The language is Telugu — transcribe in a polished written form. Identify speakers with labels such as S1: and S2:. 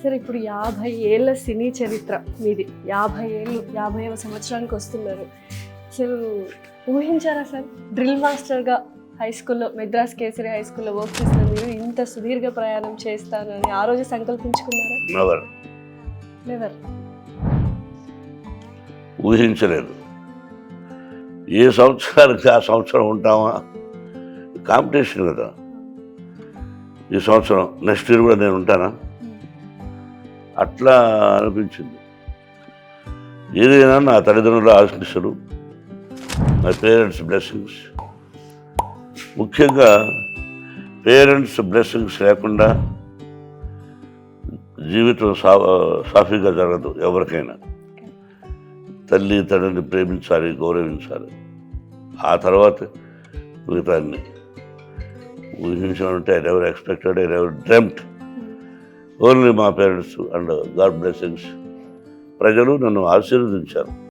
S1: సార్ ఇప్పుడు 50 ఏళ్ళ సినీ చరిత్ర మీది, 50 ఏళ్ళు, 50వ సంవత్సరానికి వస్తున్నారు. అసలు ఊహించారా సార్ డ్రిల్ మాస్టర్గా హై స్కూల్లో, మెద్రాస్ కేసరి హై స్కూల్లో వర్క్ చేసిన మీరు ఇంత సుదీర్ఘ ప్రయాణం చేస్తాను అని ఆ రోజు సంకల్పించుకున్నారా? నెవర్.
S2: ఊహించలేదు. ఏ సంవత్సరానికి ఆ సంవత్సరం ఉంటామా, కాంపిటీషన్ కదా. ఈ సంవత్సరం నెక్స్ట్ ఇయర్ కూడా నేను ఉంటానా, అట్లా అనిపించింది. ఏదైనా నా తల్లిదండ్రుల ఆశీస్సులు, నా పేరెంట్స్ బ్లెస్సింగ్స్, ముఖ్యంగా పేరెంట్స్ బ్లెస్సింగ్స్ లేకుండా జీవితం సాఫీగా జరగదు. ఎవరికైనా తల్లి తండ్రిని ప్రేమించాలి, గౌరవించాలి. ఆ తర్వాత మిగతా అన్ని ఊహించాలంటే I never expected, I never dreamed. Only మా పేరెంట్స్ అండ్ గాడ్ బ్లెస్సింగ్స్. ప్రజలు నన్ను ఆశీర్వదించారు.